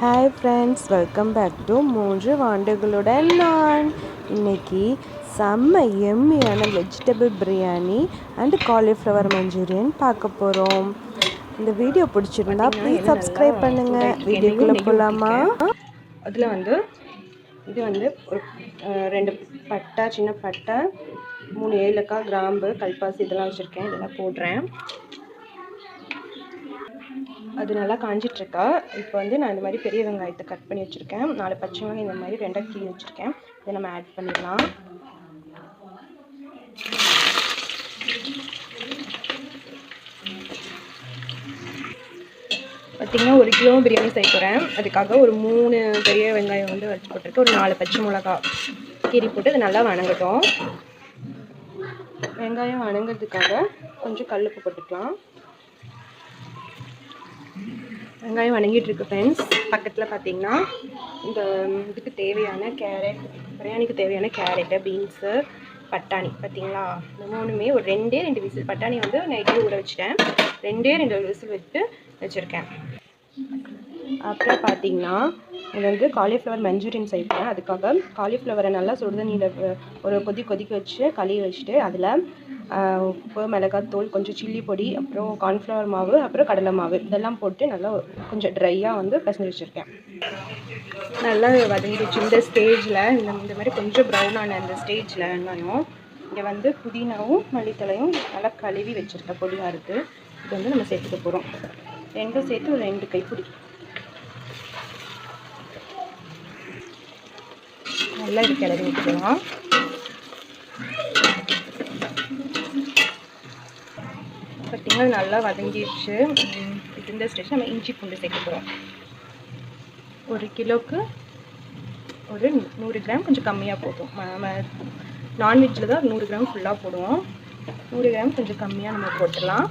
Hi friends, welcome back to 3 ஆண்டுகளுடன் நான். இன்னைக்கு செம்ம எம்மியான vegetable biryani and cauliflower Manchurian பார்க்க போகிறோம். இந்த வீடியோ பிடிச்சிருந்தா ப்ளீஸ் சப்ஸ்கிரைப் பண்ணுங்கள். வீடியோக்குள்ளே போகலாமா? அதில் இது ஒரு 2 பட்டை, சின்ன பட்டை, 3 ஏலக்காய், கிராம்பு, கல்பாசி இதெல்லாம் வச்சுருக்கேன். இதெல்லாம் போடுறேன். அது நல்லா காஞ்சிட்ருக்கா. இப்போ நான் இந்த மாதிரி பெரிய வெங்காயத்தை கட் பண்ணி வச்சுருக்கேன். 4 பச்சை வெங்காயம் இந்த மாதிரி 2 கீழே வச்சுருக்கேன். இதை நம்ம ஆட் பண்ணிடலாம். பார்த்திங்கன்னா 1 கிலோ பிரியாணி செய்ய போகிறேன். அதுக்காக ஒரு 3 பெரிய வெங்காயம் வச்சு போட்டிருக்கேன். ஒரு 4 பச்சை மிளகா கீரி போட்டு அது நல்லா வணங்கட்டும். வெங்காயம் வணங்கிறதுக்காக கொஞ்சம் கல்லுப்பு போட்டுக்கலாம். வெங்காயம் வணங்கிட்டுருக்கு ஃப்ரெண்ட்ஸ். பக்கத்தில் பார்த்திங்கன்னா இந்த இதுக்கு தேவையான பிரியாணிக்கு தேவையான கேரட்டு, பீன்ஸு, பட்டாணி பார்த்திங்களா, இந்த 3மே ஒரு 2 விசில். பட்டாணி நைட்டே ஊற வச்சுட்டேன். 2 விசில் வச்சுருக்கேன். அப்புறம் பார்த்திங்கன்னா இது காலிஃப்ளவர் மஞ்சூரியன் செய்வேன். அதுக்காக காலிஃப்ளவரை நல்லா சுடுதண்ணியில் ஒரு கொதிக்க வச்சு கழுவி வச்சுட்டு அதில் உப்பு, மிளகாத்தூள், கொஞ்சம் சில்லி பொடி, அப்புறம் கார்ன்ஃப்ளவர் மாவு, அப்புறம் கடலை மாவு இதெல்லாம் போட்டு நல்லா கொஞ்சம் ட்ரையாக பிசைஞ்சு வச்சுருக்கேன். நல்லா வதங்கிடுச்சு. இந்த ஸ்டேஜில் இந்த மாதிரி கொஞ்சம் ப்ரௌனான இந்த ஸ்டேஜில் வெங்காயம் இங்கே புதினாவும் மல்லித்தலையும் நல்லா கழுவி வச்சுருக்கேன். பொடியாக இருக்குது. இது நம்ம சேர்த்துக்க போகிறோம். 2 சேர்த்து ஒரு 2 கைப்பிடி நல்லா இது கிளறி விட்டுக்கலாம். பார்த்திங்கன்னா நல்லா வதங்கிடுச்சு. இந்த ஸ்டேஜ் நம்ம இஞ்சி பூண்டு சேர்க்க போகிறோம். 1 கிலோவுக்கு ஒரு 100 கிராம், கொஞ்சம் கம்மியாக போதும். நம்ம நான்வெஜ்ஜில் தான் 100 கிராம் ஃபுல்லாக போடுவோம். 100 கிராம் கொஞ்சம் கம்மியாக நம்ம போட்டுடலாம்.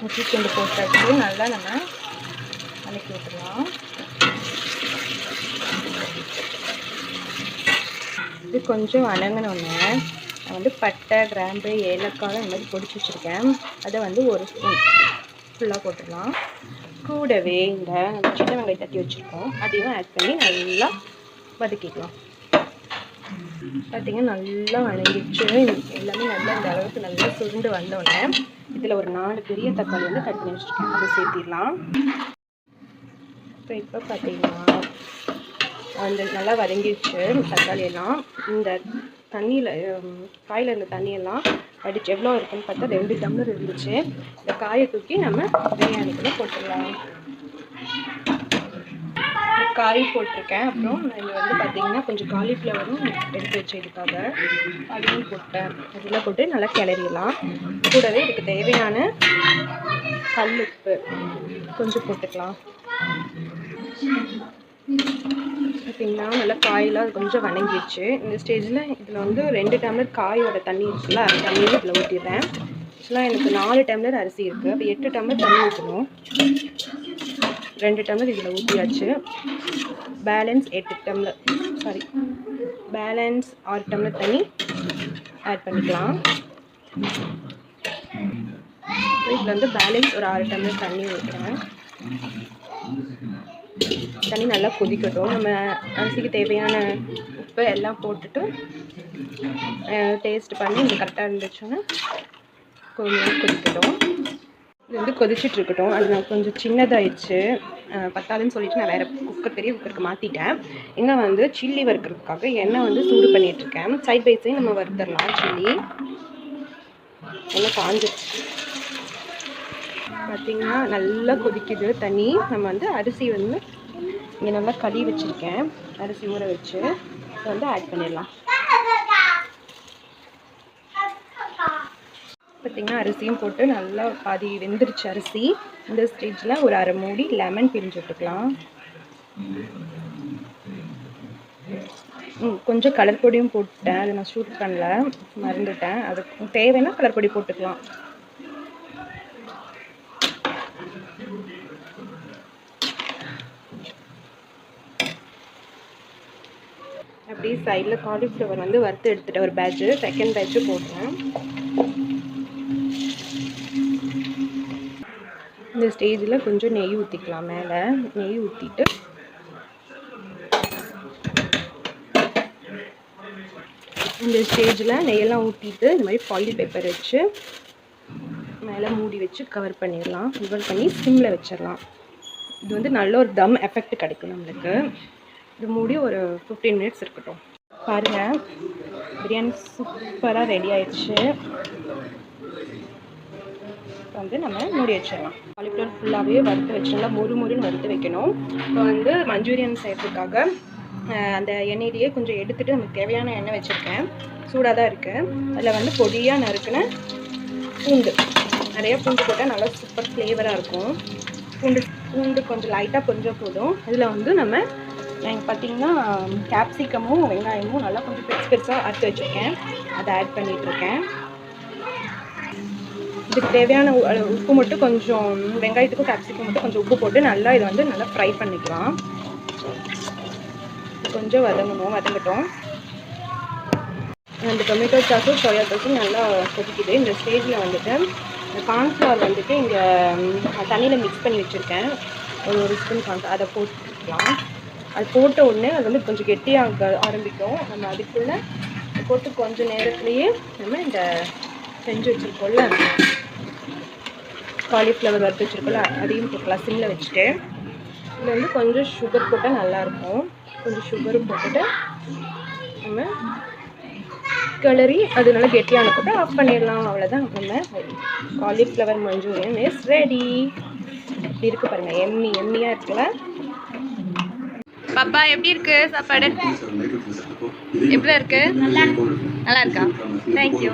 இஞ்சி பூண்டு போட்டாச்சு. நல்லா நம்ம வதக்கி விட்டுடலாம். இது கொஞ்சம் வணங்கினோன்னே நான் பட்டை, கிராம்பு, ஏலக்காய் இந்த மாதிரி பொடிச்சு வச்சுருக்கேன். அதை 1 ஸ்பூன் ஃபுல்லாக போட்டுடலாம். கூடவே இந்த சின்ன வெங்காயம் தட்டி வச்சுருக்கோம். அதையும் ஆட் பண்ணி நல்லா வதக்கிக்கலாம். பார்த்திங்கன்னா நல்லா வணங்கிடுச்சு. எல்லாமே நல்லா இந்த அளவுக்கு நல்லா சுருண்டு வந்தோடனே இதில் ஒரு 4 பெரிய தக்காளி கட் பண்ணி வச்சுருக்கேன். அதை சேர்த்திடலாம். இப்போ பார்த்திங்கன்னா நல்லா வதங்கிடுச்சு தக்காளியெல்லாம். இந்த தண்ணியில் காயில் இருந்த தண்ணியெல்லாம் வடிச்சு எவ்வளோ இருக்குன்னு பார்த்தா 2 டம்ளர் இருந்துச்சு. இந்த காயை தூக்கி நம்ம பிரியாணிக்குள்ளே போட்டுடலாம். காய் போட்டிருக்கேன். அப்புறம் இது பார்த்திங்கன்னா கொஞ்சம் காலிஃப்ளவரும் எடுத்து வச்சு இதுக்காக அதையும் போட்டேன். அதெல்லாம் போட்டு நல்லா கிளறிடலாம். கூடவே இதுக்கு தேவையான கல்லுப்பு கொஞ்சம் போட்டுக்கலாம். பார்த்திங்கன்னா நல்லா காயெல்லாம் அது கொஞ்சம் வணங்கிடுச்சு. இந்த ஸ்டேஜில் இதில் 2 டம்ளர் காயோட தண்ணி இருக்குல்ல, அந்த தண்ணியில் இதில் ஊற்றிடுறேன். ஆக்சுவலாக எனக்கு 4 டம்ளர் அரிசி இருக்குது. அப்போ 8 டம்ளர் தண்ணி ஊற்றணும். 2 டம்ளர் இதில் ஊற்றியாச்சு. பேலன்ஸ் 6 டம்ளர் தண்ணி ஆட் பண்ணிக்கலாம். இதில் பேலன்ஸ் ஒரு 6 டம்ளர் தண்ணி ஊற்றுறேன். தண்ணி நல்லா கொதிக்கட்டும். நம்ம அரிசிக்கு தேவையான உப்பு எல்லாம் போட்டுட்டு டேஸ்ட் பண்ணி இது கரெக்டாக இருந்துச்சுன்னா கொஞ்சம் கொதிக்கட்டும். இது கொதிச்சிட்ருக்கட்டும். அது நான் கொஞ்சம் சின்னதாகிடுச்சு, பத்தாதுன்னு சொல்லிட்டு நான் வேறு பெரிய குக்கருக்கு மாற்றிட்டேன். இங்கே சில்லி வறுக்கிறதுக்காக எண்ணெய் சூடு பண்ணிகிட்ருக்கேன். சைட் பை சைடு நம்ம வறுத்துடலாம். சில்லி எண்ணெய் காஞ்சிடுச்சு. பார்த்திங்கன்னா நல்லா கொதிக்குது தண்ணி. நம்ம அரிசி இங்கே நல்லா கழுவி வச்சுருக்கேன். அரிசி ஊற வச்சு இதை ஆட் பண்ணிடலாம். பார்த்திங்கன்னா அரிசியும் போட்டு நல்லா பாதி வெந்துருச்சு அரிசி. இந்த ஸ்டேஜில் ஒரு அரை மூடி லெமன் பிழிஞ்சு விட்டுக்கலாம். கொஞ்சம் கலர் பொடியும் போட்டேன். அதை நான் ஷூட் பண்ணல, மறந்துட்டேன். அது தேவைன்னா கலர் பொடி போட்டுக்கலாம். அப்படியே சைடில் காலிஃப்ளவர் வறுத்து எடுத்துகிட்ட ஒரு பேட்ச்சு, செகண்ட் பேட்ச்சு போடுறேன். இந்த ஸ்டேஜில் கொஞ்சம் நெய் ஊற்றிக்கலாம். மேலே நெய் ஊற்றிட்டு இந்த ஸ்டேஜில் நெய்யெல்லாம் ஊற்றிட்டு இந்த மாதிரி ஃபாயில் பேப்பர் வச்சு மேலே மூடி வச்சு கவர் பண்ணிடலாம். கவர் பண்ணி சிம்மில் வச்சிடலாம். இது வந்து நல்ல ஒரு தம் எஃபெக்ட் கிடைக்கும் நம்மளுக்கு. இது மூடி ஒரு 15 மினிட்ஸ் இருக்கட்டும். பாருங்கள், பிரியாணி சூப்பராக ரெடி ஆயிடுச்சு. வந்து நம்ம மூடி வச்சிடலாம். காலிஃப்ளவர் ஃபுல்லாகவே வறுத்து வச்சு நல்லா முறுன்னு வறுத்து வைக்கணும். இப்போ வந்து மஞ்சூரியன் செய்கிறதுக்காக அந்த எண்ணெயிலேயே கொஞ்சம் எடுத்துகிட்டு நமக்கு தேவையான எண்ணெய் வச்சுருக்கேன். சூடாக தான் இருக்குது. அதில் வந்து பொடியாக நறுக்குன பூண்டு, நிறைய பூண்டு போட்டால் நல்லா சூப்பர் ஃப்ளேவராக இருக்கும். பூண்டு கொஞ்சம் லைட்டாக கொஞ்சம் போதும். இதில் வந்து நம்ம பார்த்திங்கன்னா கேப்சிகமும் வெங்காயமும் நல்லா கொஞ்சம் பெருசாக அறுத்து வச்சுருக்கேன். அதை ஆட் பண்ணிகிட்ருக்கேன். இதுக்கு தேவையான உப்பு மட்டும் கொஞ்சம், வெங்காயத்துக்கும் கேப்சிகம் மட்டும் கொஞ்சம் உப்பு போட்டு நல்லா இதை வந்து நல்லா ஃப்ரை பண்ணிக்கலாம். கொஞ்சம் வதங்கட்டும். அந்த டொமேட்டோ சாஸும் சோயா சாஸும் நல்லா கொதிக்குது. இந்த ஸ்டேஜில் வந்துட்டு இந்த கார்ன்ஃப்ளவர் வந்துட்டு இங்கே தண்ணியில் மிக்ஸ் பண்ணி வச்சுருக்கேன். ஒரு ஸ்பூன் கார்ன்ஃப்ளவர் அதை போட்டுக்கலாம். அது போட்ட உடனே அது வந்து கொஞ்சம் கெட்டியாக ஆரம்பிக்கும். நம்ம அதுக்குள்ளே போட்டு கொஞ்சம் நேரத்துலேயே நம்ம இந்த செஞ்சு வச்சுருக்கோம்ல காலிஃப்ளவர் வறுத்து வச்சுருக்கோம்ல அதையும் போட்டுக்கலாம். சிம்மில் வச்சுட்டு இதில் வந்து கொஞ்சம் சுகர் போட்டால் நல்லாயிருக்கும். கொஞ்சம் சுகரும் போட்டுட்டு நம்ம கிளறி அது நல்லா கெட்டியான போட்டு ஆஃப் பண்ணிடலாம். அவ்வளோதான், நம்ம காலிஃப்ளவர் மஞ்சூரியன் இஸ் ரெடி. இப்படி இருக்குது பாருங்கள், எம்மியாக இருக்குல்ல. பாப்பா எப்படி இருக்கு சாப்பாடு? எப்படி இருக்கு? நல்லா இருக்கா? தேங்க்யூ.